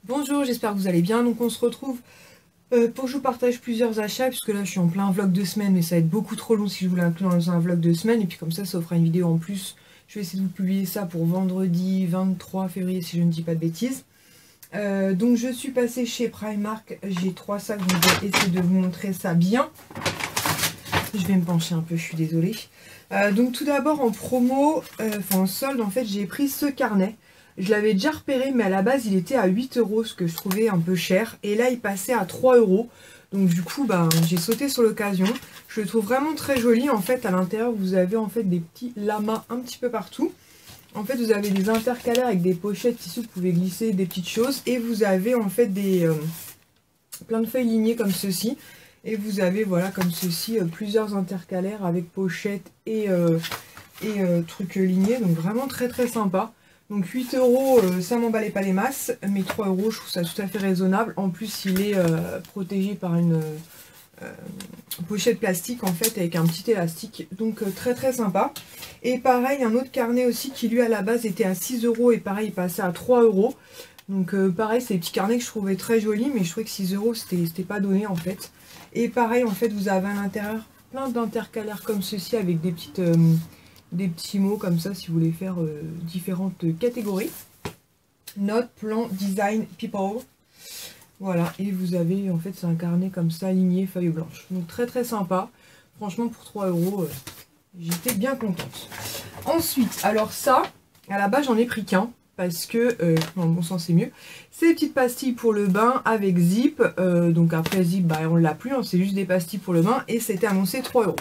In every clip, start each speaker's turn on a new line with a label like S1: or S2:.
S1: Bonjour, j'espère que vous allez bien. Donc on se retrouve pour que je vous partage plusieurs achats, puisque là je suis en plein vlog de semaine, mais ça va être beaucoup trop long si je vous l'inclus dans un vlog de semaine, et puis comme ça fera une vidéo en plus. Je vais essayer de vous publier ça pour vendredi 23 février si je ne dis pas de bêtises. Donc je suis passée chez Primark, j'ai 3 sacs, donc je vais essayer de vous montrer ça bien. Je vais me pencher un peu, je suis désolée. Donc tout d'abord en promo, en solde en fait, j'ai pris ce carnet. Je l'avais déjà repéré, mais à la base il était à 8 €, ce que je trouvais un peu cher. Et là il passait à 3 €. Donc du coup j'ai sauté sur l'occasion. Je le trouve vraiment très joli. En fait à l'intérieur vous avez en fait des petits lamas un petit peu partout. En fait vous avez des intercalaires avec des pochettes tissu, vous pouvez glisser des petites choses. Et vous avez en fait plein de feuilles lignées comme ceci. Et vous avez voilà comme ceci plusieurs intercalaires avec pochettes et trucs lignés. Donc vraiment très très sympa. Donc 8 €, ça m'emballait pas les masses, mais 3 € je trouve ça tout à fait raisonnable. En plus il est protégé par une pochette plastique en fait avec un petit élastique. Donc très très sympa. Et pareil un autre carnet aussi qui lui à la base était à 6 € et pareil il passait à 3 €. Donc pareil c'est des petits carnets que je trouvais très jolis, mais je trouvais que 6 € c'était pas donné en fait. Et pareil en fait vous avez à l'intérieur plein d'intercalaires comme ceci avec des petits mots comme ça si vous voulez faire différentes catégories. Notes, plan, design, people. Voilà, et vous avez en fait c'est un carnet comme ça aligné feuille blanche. Donc très très sympa. Franchement pour 3 €, j'étais bien contente. Ensuite, alors ça, à la base j'en ai pris qu'un. Parce que, dans le bon sens c'est mieux. C'est des petites pastilles pour le bain avec zip. Donc après zip, on l'a plus, hein, c'est juste des pastilles pour le bain. Et c'était annoncé 3 €.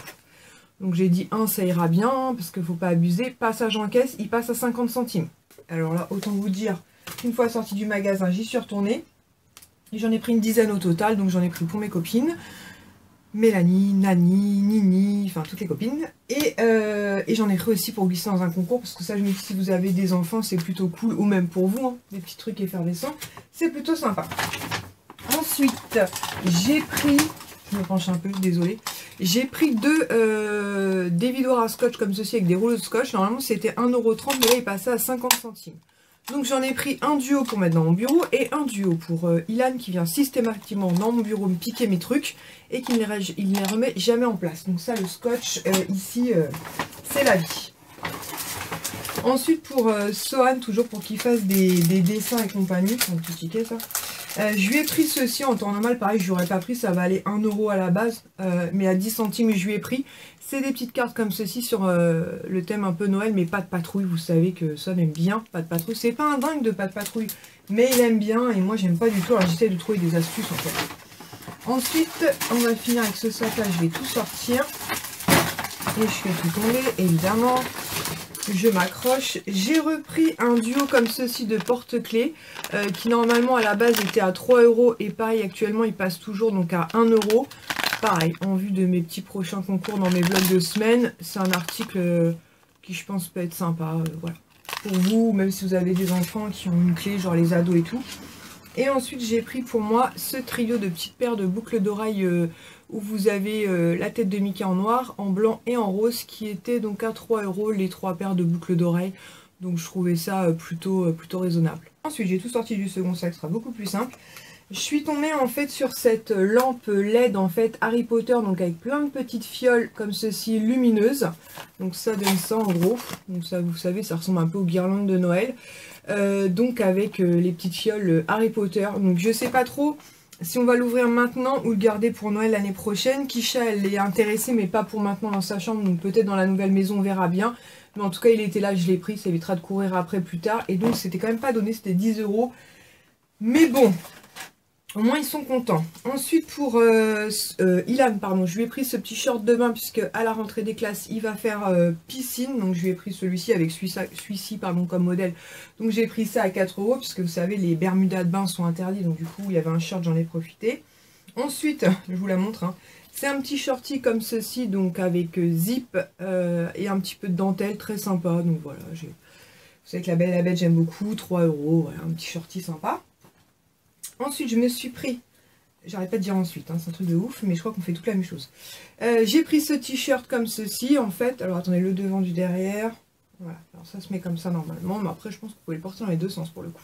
S1: Donc j'ai dit ça ira bien, parce qu'il ne faut pas abuser. Passage en caisse, il passe à 50 centimes. Alors là, autant vous dire, une fois sortie du magasin, j'y suis retournée. Et j'en ai pris une dizaine au total, donc j'en ai pris pour mes copines. Mélanie, Nani, Nini, enfin toutes les copines. Et j'en ai pris aussi pour glisser dans un concours, parce que ça je me dis si vous avez des enfants c'est plutôt cool, ou même pour vous, hein, des petits trucs effervescents, c'est plutôt sympa. Ensuite, j'ai pris, je me penche un peu, désolée, j'ai pris deux dévidoirs à scotch comme ceci avec des rouleaux de scotch. Normalement c'était 1,30 €, mais là il passait à 50 centimes. Donc j'en ai pris un duo pour mettre dans mon bureau et un duo pour Ilan qui vient systématiquement dans mon bureau me piquer mes trucs et qui ne les remet jamais en place. Donc ça le scotch ici c'est la vie. Ensuite pour Sohan, toujours pour qu'il fasse des dessins et compagnie, c'est un petit ticket ça. Je lui ai pris ceci en temps normal, pareil je n'aurais pas pris, ça va aller 1 € à la base, mais à 10 centimes je lui ai pris. C'est des petites cartes comme ceci sur le thème un peu Noël, mais pas de patrouille, vous savez que Son aime bien pas de patrouille. C'est pas un dingue de pas de patrouille, mais il aime bien et moi j'aime pas du tout, alors j'essaie de trouver des astuces en fait. Ensuite on va finir avec ce sac là, je vais tout sortir et je fais tout tomber évidemment. Je m'accroche. J'ai repris un duo comme ceci de porte-clés qui normalement à la base était à 3 € et pareil actuellement il passe toujours donc à 1 €. Pareil, en vue de mes petits prochains concours dans mes vlogs de semaine, c'est un article qui je pense peut être sympa, voilà. Pour vous, même si vous avez des enfants qui ont une clé, genre les ados et tout. Et ensuite j'ai pris pour moi ce trio de petites paires de boucles d'oreilles où vous avez la tête de Mickey en noir, en blanc et en rose qui était donc à 3 € les 3 paires de boucles d'oreilles. Donc je trouvais ça plutôt raisonnable. Ensuite j'ai tout sorti du second sac, ce sera beaucoup plus simple. Je suis tombée en fait sur cette lampe LED en fait Harry Potter, donc avec plein de petites fioles comme ceci lumineuses. Donc ça donne ça en gros. Donc ça vous savez ça ressemble un peu aux guirlandes de Noël. Donc avec les petites fioles Harry Potter. Donc je sais pas trop si on va l'ouvrir maintenant ou le garder pour Noël l'année prochaine. Kisha elle est intéressée mais pas pour maintenant dans sa chambre, donc peut-être dans la nouvelle maison on verra bien. Mais en tout cas il était là, je l'ai pris, ça évitera de courir après plus tard. Et donc c'était quand même pas donné, c'était 10 €. Mais bon, au moins ils sont contents. Ensuite pour Ilan, pardon, je lui ai pris ce petit short de bain puisque à la rentrée des classes il va faire piscine. Donc je lui ai pris celui-ci avec celui-ci pardon, comme modèle. Donc j'ai pris ça à 4 € puisque vous savez les bermudas de bain sont interdits. Donc du coup il y avait un short, j'en ai profité. Ensuite, je vous la montre, hein, c'est un petit shorty comme ceci, donc avec zip et un petit peu de dentelle, très sympa. Donc voilà, vous savez que la Belle et la Bête j'aime beaucoup, 3 €, voilà, un petit shorty sympa. Ensuite, je me suis pris, j'arrête pas de dire ensuite, hein, c'est un truc de ouf, mais je crois qu'on fait toute la même chose. J'ai pris ce t-shirt comme ceci, en fait. Alors, attendez, le devant du derrière. Voilà, alors ça se met comme ça normalement, mais après, je pense que vous pouvez le porter dans les deux sens pour le coup.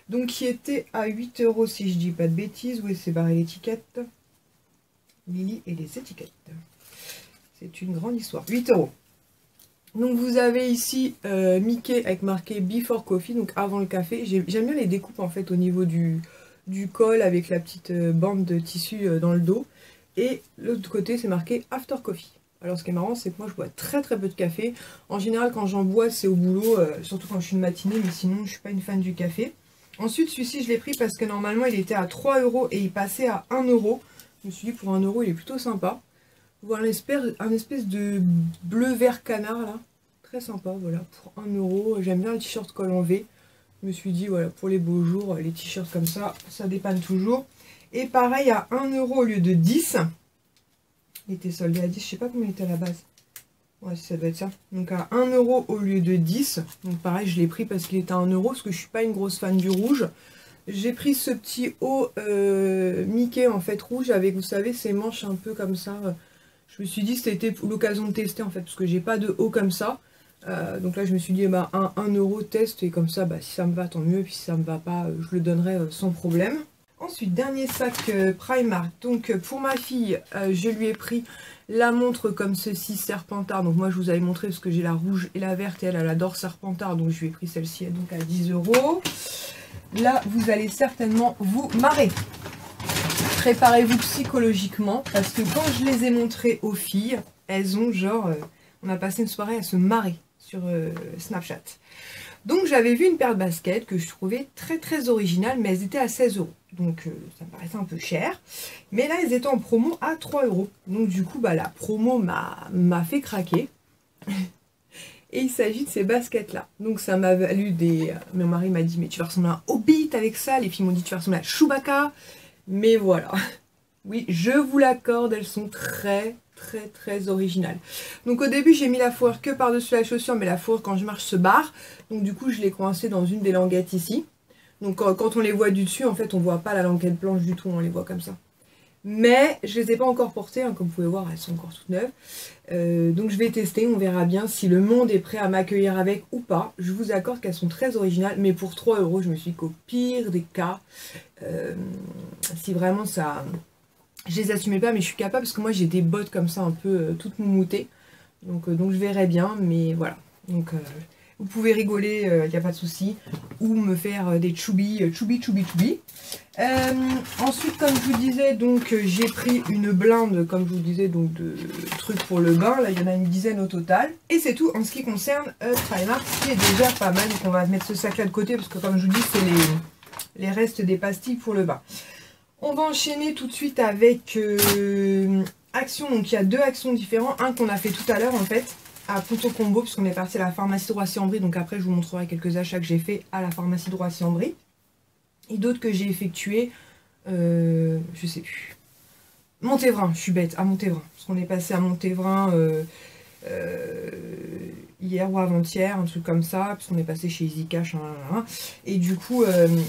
S1: Donc qui était à 8 € si je dis pas de bêtises. Où c'est barré l'étiquette? Lily et les étiquettes. C'est une grande histoire. 8 €. Donc vous avez ici Mickey avec marqué Before Coffee, donc avant le café. J'aime bien les découpes en fait au niveau du col avec la petite bande de tissu dans le dos. Et l'autre côté c'est marqué After Coffee. Alors ce qui est marrant c'est que moi je bois très peu de café. En général quand j'en bois c'est au boulot, surtout quand je suis une matinée, mais sinon je suis pas une fan du café. Ensuite celui-ci je l'ai pris parce que normalement il était à 3 € et il passait à 1 €. Je me suis dit pour 1 € il est plutôt sympa. Voilà un espèce de bleu vert canard là. Très sympa, voilà, pour 1 €. J'aime bien le t-shirt col en V. Je me suis dit, voilà, pour les beaux jours, les t-shirts comme ça dépanne toujours. Et pareil, à 1 € au lieu de 10. Il était soldé à 10, je sais pas combien il était à la base. Ouais, ça doit être ça. Donc à 1 € au lieu de 10. Donc pareil, je l'ai pris parce qu'il était à 1 €, parce que je suis pas une grosse fan du rouge. J'ai pris ce petit haut Mickey en fait rouge avec, vous savez, ces manches un peu comme ça. Je me suis dit c'était l'occasion de tester en fait, parce que j'ai pas de haut comme ça. Donc là je me suis dit bah, 1 € test, et comme ça bah, si ça me va tant mieux, et puis si ça me va pas je le donnerai sans problème. Ensuite dernier sac Primark, donc pour ma fille je lui ai pris la montre comme ceci Serpentard. Donc moi je vous avais montré parce que j'ai la rouge et la verte et elle adore Serpentard, donc je lui ai pris celle-ci donc à 10 €. Là vous allez certainement vous marrer. Préparez-vous psychologiquement parce que quand je les ai montrées aux filles, elles ont genre, on a passé une soirée à se marrer sur Snapchat. Donc j'avais vu une paire de baskets que je trouvais très originale, mais elles étaient à 16 €. Donc ça me paraissait un peu cher. Mais là elles étaient en promo à 3 €. Donc du coup bah, la promo m'a fait craquer. Et il s'agit de ces baskets là. Donc ça m'a valu des... Mon mari m'a dit mais tu vas ressembler à un Hobbit avec ça. Les filles m'ont dit tu vas ressembler à Chewbacca. Mais voilà, oui, je vous l'accorde, elles sont très originales. Donc au début, j'ai mis la fourrure que par-dessus la chaussure, mais la fourrure, quand je marche, se barre. Donc du coup, je l'ai coincée dans une des languettes ici. Donc quand on les voit du dessus, en fait, on voit pas la languette blanche du tout, on les voit comme ça. Mais je les ai pas encore portées, hein, comme vous pouvez voir, elles sont encore toutes neuves. Donc je vais tester, on verra bien si le monde est prêt à m'accueillir avec ou pas. Je vous accorde qu'elles sont très originales, mais pour 3 €, je me suis dit qu'au pire des cas, si vraiment ça... Je les assumais pas, mais je suis capable, parce que moi j'ai des bottes comme ça un peu toutes moumoutées. Donc je verrai bien, mais voilà. Donc vous pouvez rigoler, il n'y a pas de souci. Ou me faire des choubi. Ensuite, comme je vous disais, donc j'ai pris une blinde, comme je vous disais, donc de trucs pour le bain. Là, il y en a une dizaine au total. Et c'est tout en ce qui concerne Primark, ce qui est déjà pas mal. Donc on va mettre ce sac là de côté, parce que comme je vous dis, c'est les restes des pastilles pour le bain. On va enchaîner tout de suite avec Action. Donc il y a deux actions différentes. Un qu'on a fait tout à l'heure en fait, à Ponto Combo, puisqu'on est parti à la pharmacie de Roissy-en-Brie. Donc après je vous montrerai quelques achats que j'ai fait à la pharmacie de Roissy-en-Brie. Et d'autres que j'ai effectués, je sais plus. Montévrain, je suis bête, à Montévrain. Parce qu'on est passé à Montévrain hier ou avant-hier, un truc comme ça, parce qu'on est passé chez Easy Cash, et du coup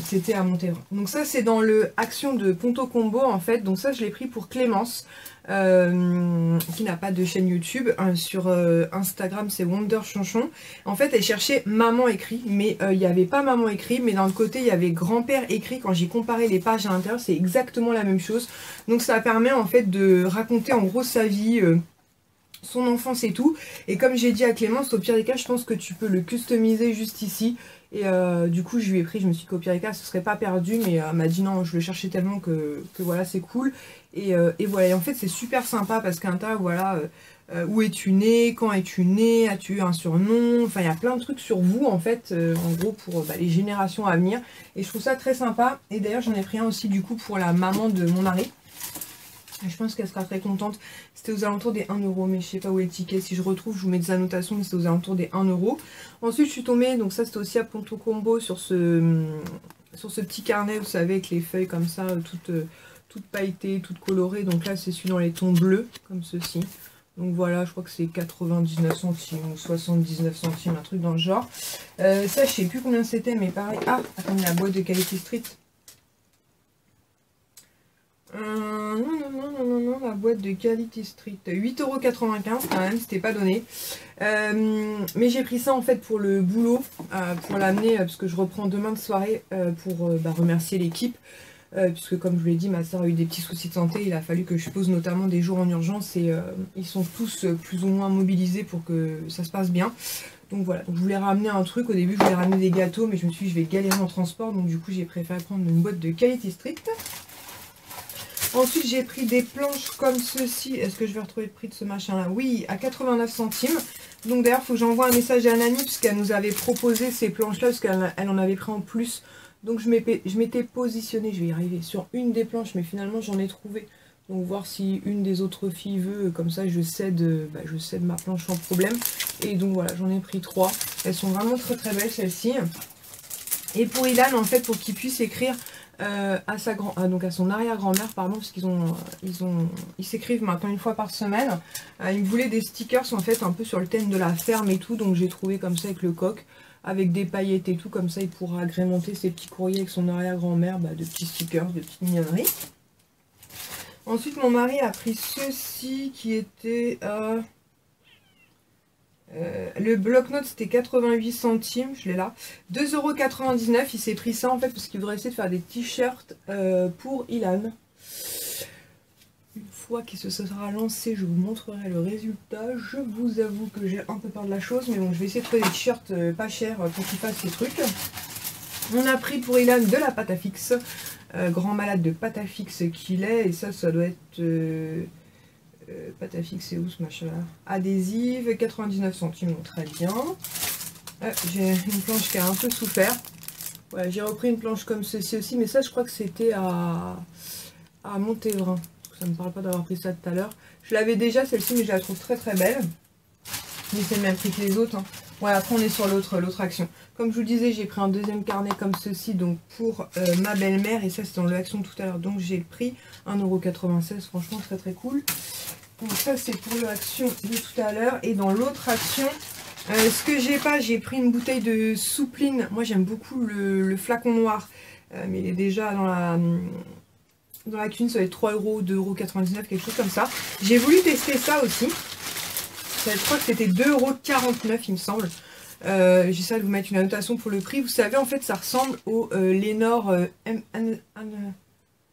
S1: c'était à Montévrain. Donc ça c'est dans le Action de Ponto Combo en fait, donc ça je l'ai pris pour Clémence, qui n'a pas de chaîne YouTube, sur Instagram c'est Wonder Chanchon. En fait elle cherchait maman écrit, mais il n'y avait pas maman écrit, mais d'un côté il y avait grand-père écrit. Quand j'ai comparé les pages à l'intérieur, c'est exactement la même chose, donc ça permet en fait de raconter en gros sa vie, son enfance et tout. Et comme j'ai dit à Clémence, au pire des cas je pense que tu peux le customiser juste ici. Et du coup je lui ai pris, je me suis dit qu'au pire des cas ce serait pas perdu, mais elle m'a dit non, je le cherchais tellement que voilà c'est cool. Et voilà, et en fait c'est super sympa parce qu'un tas, voilà, où es-tu né, quand es-tu né, as-tu eu un surnom, enfin il y a plein de trucs sur vous en fait, en gros pour les générations à venir. Et je trouve ça très sympa. Et d'ailleurs j'en ai pris un aussi du coup pour la maman de mon mari. Je pense qu'elle sera très contente. C'était aux alentours des 1 €, mais je sais pas où est le ticket. Si je retrouve, je vous mets des annotations, mais c'est aux alentours des 1 €. Ensuite, je suis tombée, donc ça c'était aussi à Ponto Combo, sur ce petit carnet, vous savez, avec les feuilles comme ça, toutes pailletées, toutes colorées. Donc là, c'est celui dans les tons bleus, comme ceci. Donc voilà, je crois que c'est 99 centimes ou 79 centimes, un truc dans le genre. Ça, je sais plus combien c'était, mais pareil. Ah, attendez, la boîte de Quality Street. Non, la boîte de qualité stricte. 8,95 € quand même, c'était pas donné. Mais j'ai pris ça en fait pour le boulot, pour l'amener, parce que je reprends demain de soirée pour remercier l'équipe. Puisque comme je vous l'ai dit, ma soeur a eu des petits soucis de santé, il a fallu que je pose notamment des jours en urgence et ils sont tous plus ou moins mobilisés pour que ça se passe bien. Donc voilà, donc je voulais ramener un truc, au début je voulais ramener des gâteaux mais je me suis dit je vais galérer en transport, donc du coup j'ai préféré prendre une boîte de qualité stricte. Ensuite j'ai pris des planches comme ceci, est-ce que je vais retrouver le prix de ce machin là? Oui, à 89 centimes. Donc d'ailleurs il faut que j'envoie un message à Nani puisqu'elle nous avait proposé ces planches là, parce qu'elle en avait pris en plus. Donc je m'étais positionnée, je vais y arriver, sur une des planches, mais finalement j'en ai trouvé. Donc voir si une des autres filles veut, comme ça je cède ma planche sans problème. Et donc voilà, j'en ai pris 3. Elles sont vraiment très très belles celles-ci. Et pour Ilan, en fait, pour qu'il puisse écrire à son arrière-grand-mère, pardon, parce ils s'écrivent maintenant une fois par semaine. Il me voulait des stickers en fait un peu sur le thème de la ferme et tout, donc j'ai trouvé comme ça avec le coq, avec des paillettes et tout, comme ça il pourra agrémenter ses petits courriers avec son arrière-grand-mère, de petits stickers, de petites mignonneries. Ensuite mon mari a pris ceci qui était le bloc-notes c'était 88 centimes, je l'ai là. 2,99 €, il s'est pris ça en fait parce qu'il voudrait essayer de faire des t-shirts pour Ilan. Une fois qu'il se sera lancé, je vous montrerai le résultat. Je vous avoue que j'ai un peu peur de la chose, mais bon, je vais essayer de trouver des t-shirts pas chers pour qu'il fasse ces trucs. On a pris pour Ilan de la pâte à fixe, grand malade de pâte à fixe qu'il est, et ça doit être... pâte à fixe, c'est où ce machin là? Adhésive, 99 centimes, donc très bien. J'ai une planche qui a un peu souffert. Ouais, j'ai repris une planche comme ceci aussi, mais ça je crois que c'était à Montévrain. Ça me parle pas d'avoir pris ça tout à l'heure. Je l'avais déjà celle-ci, mais je la trouve très très belle. Mais c'est le même prix que les autres. Hein. Ouais, après on est sur l'autre action. Comme je vous disais, j'ai pris un deuxième carnet comme ceci, donc pour ma belle-mère, et ça c'est dans l'action tout à l'heure. Donc j'ai le prix 1,96 €, franchement très très cool. Donc ça c'est pour l'action de tout à l'heure. Et dans l'autre action, ce que j'ai pas, j'ai pris une bouteille de soupline. Moi j'aime beaucoup le flacon noir, mais il est déjà dans la cuisine, ça va être 3 €, 2,99 €, quelque chose comme ça. J'ai voulu tester ça aussi. Je crois que c'était 2,49 € il me semble. J'essaie de vous mettre une annotation pour le prix. Vous savez, en fait, ça ressemble au Lenor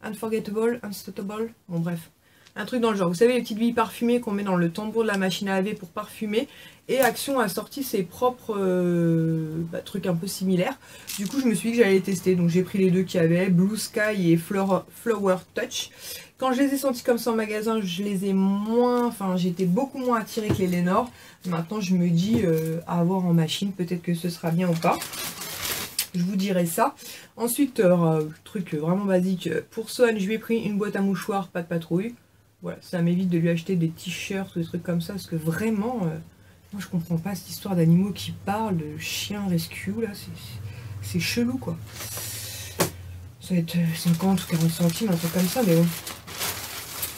S1: Unforgettable, Unstoppable. Bon, bref. Un truc dans le genre. Vous savez, les petites billes parfumées qu'on met dans le tambour de la machine à laver pour parfumer. Et Action a sorti ses propres trucs un peu similaires. Du coup, je me suis dit que j'allais les tester. Donc, j'ai pris les deux qu'il y avait, Blue Sky et Flower Touch. Quand je les ai sentis comme ça en magasin, je les ai moins... Enfin, j'étais beaucoup moins attirée que les Lenor. Maintenant, je me dis, à avoir en machine, peut-être que ce sera bien ou pas. Je vous dirai ça. Ensuite, truc vraiment basique. Pour Son, je lui ai pris une boîte à mouchoirs, pas de patrouille. Voilà, ça m'évite de lui acheter des t-shirts ou des trucs comme ça. Parce que vraiment, moi, je comprends pas cette histoire d'animaux qui parlent, de chiens rescue, là. C'est chelou, quoi. Ça va être 50 ou 40 centimes, un truc comme ça, mais bon.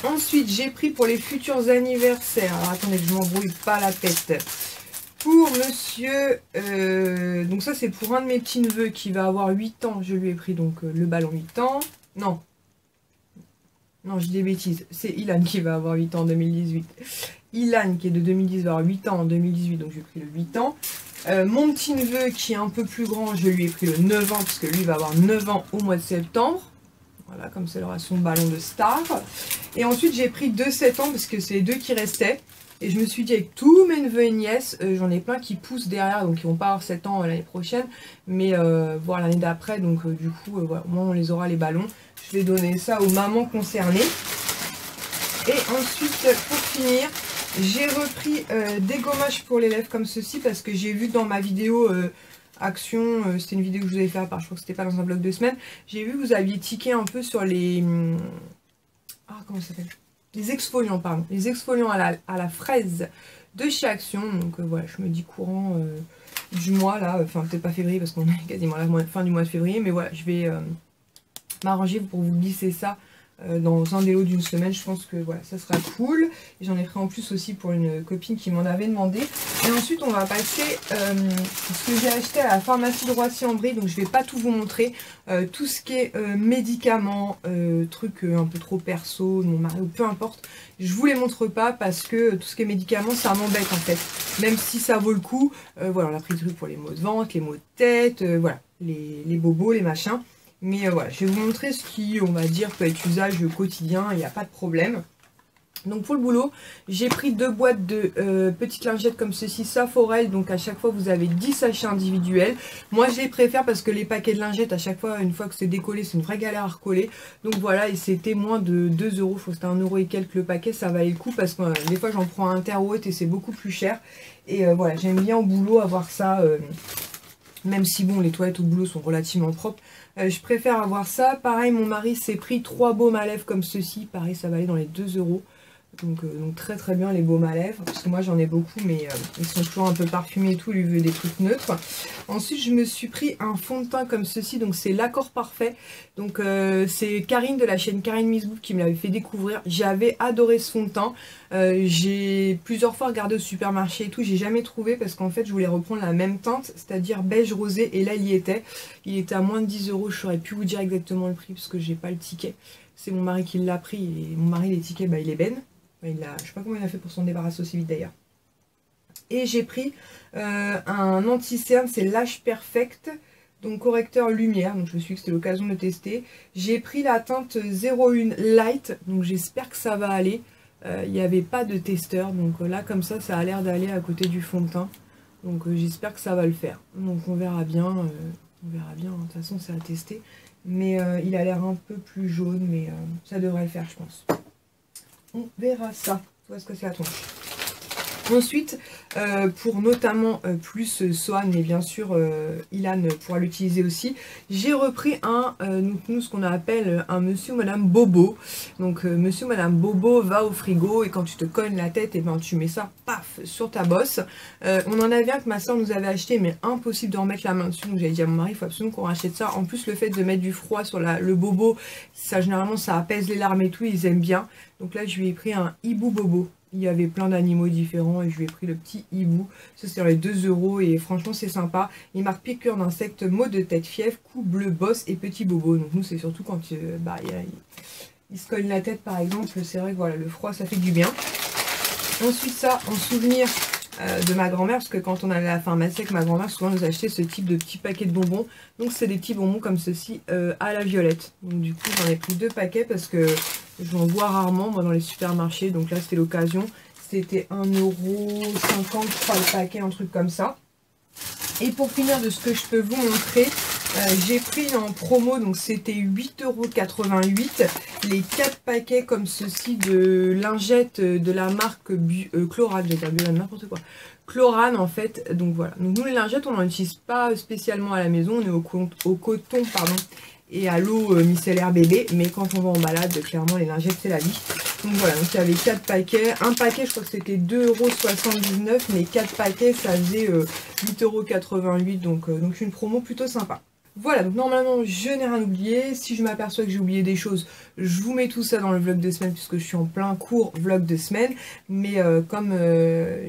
S1: Ensuite, j'ai pris pour les futurs anniversaires. Alors, attendez que je m'embrouille pas la tête. Pour monsieur... donc ça, c'est pour un de mes petits-neveux qui va avoir 8 ans. Je lui ai pris donc le ballon 8 ans. Non. Non, je dis des bêtises. C'est Ilan qui va avoir 8 ans en 2018. Ilan, qui est de 2010, va avoir 8 ans en 2018. Donc, j'ai pris le 8 ans. Mon petit-neveu, qui est un peu plus grand, je lui ai pris le 9 ans. Parce que lui, va avoir 9 ans au mois de septembre. Voilà, comme ça, il aura son ballon de star. Et ensuite, j'ai pris 2-7 ans, parce que c'est les deux qui restaient. Et je me suis dit, avec tous mes neveux et nièces, j'en ai plein qui poussent derrière, donc ils vont pas avoir 7 ans l'année prochaine, mais voir l'année d'après, donc du coup, voilà, au moins on les aura les ballons. Je vais donner ça aux mamans concernées. Et ensuite, pour finir, j'ai repris des gommages pour les lèvres comme ceci, parce que j'ai vu dans ma vidéo... Action, c'était une vidéo que je vous avais fait à part, je crois que c'était pas dans un vlog de semaine. J'ai vu que vous aviez tiqué un peu sur les... comment ça s'appelle? Les exfoliants, pardon. Les exfoliants à la fraise de chez Action. Donc voilà, je me dis courant du mois là. Enfin, peut-être pas février parce qu'on est quasiment à la fin du mois de février. Mais voilà, je vais m'arranger pour vous glisser ça dans un des lots d'une semaine. Je pense que voilà, ça sera cool. J'en ai pris en plus aussi pour une copine qui m'en avait demandé. Et ensuite on va passer ce que j'ai acheté à la pharmacie de Roissy-en-Brie. Donc je vais pas tout vous montrer. Tout ce qui est médicaments, trucs un peu trop perso, mon mari ou peu importe. Je vous les montre pas parce que tout ce qui est médicaments ça m'embête en fait. Même si ça vaut le coup. Voilà, on a pris des trucs pour les maux de ventre, les maux de tête, voilà, les bobos, les machins. Mais voilà, je vais vous montrer ce qui, on va dire, peut être usage quotidien, il n'y a pas de problème. Donc pour le boulot, j'ai pris 2 boîtes de petites lingettes comme ceci, Saforel. Donc à chaque fois, vous avez 10 sachets individuels. Moi, je les préfère parce que les paquets de lingettes, à chaque fois, une fois que c'est décollé, c'est une vraie galère à recoller. Donc voilà, et c'était moins de 2 €. Je crois que c'était 1 € et quelques le paquet, ça valait le coup parce que des fois, j'en prends un terre haute et c'est beaucoup plus cher. Et voilà, j'aime bien au boulot avoir ça, même si bon, les toilettes au boulot sont relativement propres. Je préfère avoir ça. Pareil, mon mari s'est pris 3 baumes à lèvres comme ceci. Pareil, ça va aller dans les 2 €. Donc très très bien les baumes à lèvres. Parce que moi j'en ai beaucoup, mais ils sont toujours un peu parfumés et tout. Lui veut des trucs neutres. Ensuite, je me suis pris un fond de teint comme ceci. Donc c'est l'accord parfait. Donc c'est Karine de la chaîne Karine Misbouf qui me l'avait fait découvrir. J'avais adoré ce fond de teint. J'ai plusieurs fois regardé au supermarché et tout. J'ai jamais trouvé parce qu'en fait je voulais reprendre la même teinte, c'est-à-dire beige rosé. Et là il y était. Il était à moins de 10 €. Je saurais plus vous dire exactement le prix parce que j'ai pas le ticket. C'est mon mari qui l'a pris. Et mon mari, les tickets, bah, il est ben. Je sais pas comment il a fait pour s'en débarrasser aussi vite d'ailleurs. Et j'ai pris un anti-cerne, c'est Lash Perfect, donc correcteur lumière. Donc je me suis dit que c'était l'occasion de le tester. J'ai pris la teinte 01 Light, donc j'espère que ça va aller. Il n'y avait pas de testeur, donc là comme ça a l'air d'aller à côté du fond de teint. Donc j'espère que ça va le faire. Donc on verra bien. On verra bien, de toute façon c'est à tester. Mais il a l'air un peu plus jaune, mais ça devrait le faire je pense. On verra ça. Où est-ce que c'est la tronche? Ensuite, pour notamment plus Sohan, mais bien sûr Ilan pourra l'utiliser aussi, j'ai repris nous ce qu'on appelle un monsieur ou madame bobo. Donc monsieur ou madame bobo va au frigo et quand tu te cognes la tête, et ben tu mets ça, paf, sur ta bosse. On en avait un que ma soeur nous avait acheté, mais impossible de remettre la main dessus. Donc j'avais dit à mon mari, il faut absolument qu'on rachète ça. En plus, le fait de mettre du froid sur le bobo, ça généralement ça apaise les larmes et tout, ils aiment bien. Donc là, je lui ai pris un hibou bobo. Il y avait plein d'animaux différents et je lui ai pris le petit hibou. Ça, c'est dans les 2 € et franchement, c'est sympa. Il marque piqûre d'insectes, maux de tête, fièvre, cou bleu, bosse et petit bobo. Donc nous, c'est surtout quand il se cogne la tête, par exemple. C'est vrai que voilà, le froid, ça fait du bien. Ensuite, ça, en souvenir de ma grand-mère, parce que quand on allait à la pharmacie avec ma grand-mère, souvent, nous achetait ce type de petits paquets de bonbons. Donc c'est des petits bonbons comme ceci à la violette. Donc du coup, j'en ai pris 2 paquets parce que j'en vois rarement moi dans les supermarchés, donc là c'était l'occasion. C'était 1,50 € je crois le paquet, un truc comme ça. Et pour finir de ce que je peux vous montrer, j'ai pris en promo, donc c'était 8,88 € les 4 paquets comme ceci de lingettes de la marque Chlorane, j'ai pas n'importe quoi. Chlorane en fait, donc voilà. Donc nous les lingettes on n'en utilise pas spécialement à la maison, on est au coton pardon et à l'eau micellaire bébé, mais quand on va en balade, clairement les lingettes c'est la vie. Donc voilà, donc il y avait 4 paquets, un paquet je crois que c'était 2,79 €, mais 4 paquets ça faisait 8,88 €, donc une promo plutôt sympa. Voilà, donc normalement je n'ai rien oublié. Si je m'aperçois que j'ai oublié des choses, je vous mets tout ça dans le vlog de semaine puisque je suis en plein cours vlog de semaine. Mais comme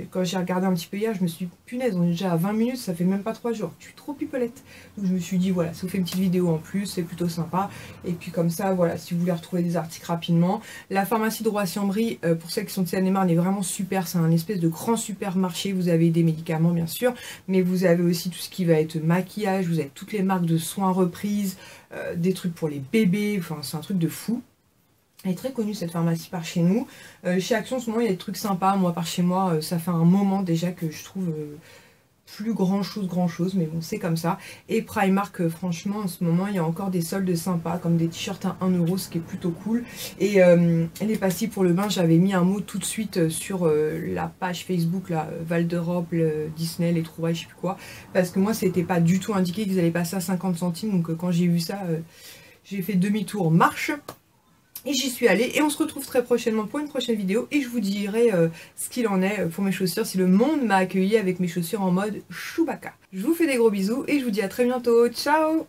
S1: quand j'ai regardé un petit peu hier, je me suis dit punaise, on est déjà à 20 minutes, ça fait même pas 3 jours. Je suis trop pipelette. Donc je me suis dit voilà, ça vous fait une petite vidéo en plus, c'est plutôt sympa. Et puis comme ça, voilà, si vous voulez retrouver des articles rapidement. La pharmacie de Roissy-en-Brie, pour celles qui sont de Seine-et-Marne, est vraiment super. C'est un espèce de grand supermarché. Vous avez des médicaments bien sûr, mais vous avez aussi tout ce qui va être maquillage, vous avez toutes les marques de soins reprises, des trucs pour les bébés, enfin c'est un truc de fou. Elle est très connue cette pharmacie par chez nous. Chez Action en ce moment il y a des trucs sympas, moi par chez moi ça fait un moment déjà que je trouve plus grand chose, mais bon c'est comme ça. Et Primark franchement en ce moment il y a encore des soldes sympas comme des t-shirts à 1 €, ce qui est plutôt cool. Et les pastilles pour le bain, j'avais mis un mot tout de suite sur la page Facebook là, Val d'Europe, Disney, les trouvailles, je sais plus quoi, parce que moi c'était pas du tout indiqué qu'ils allaient passer à 50 centimes, donc quand j'ai vu ça j'ai fait demi-tour marche. Et j'y suis allée et on se retrouve très prochainement pour une prochaine vidéo et je vous dirai ce qu'il en est pour mes chaussures, si le monde m'a accueilli avec mes chaussures en mode Chewbacca. Je vous fais des gros bisous et je vous dis à très bientôt, ciao!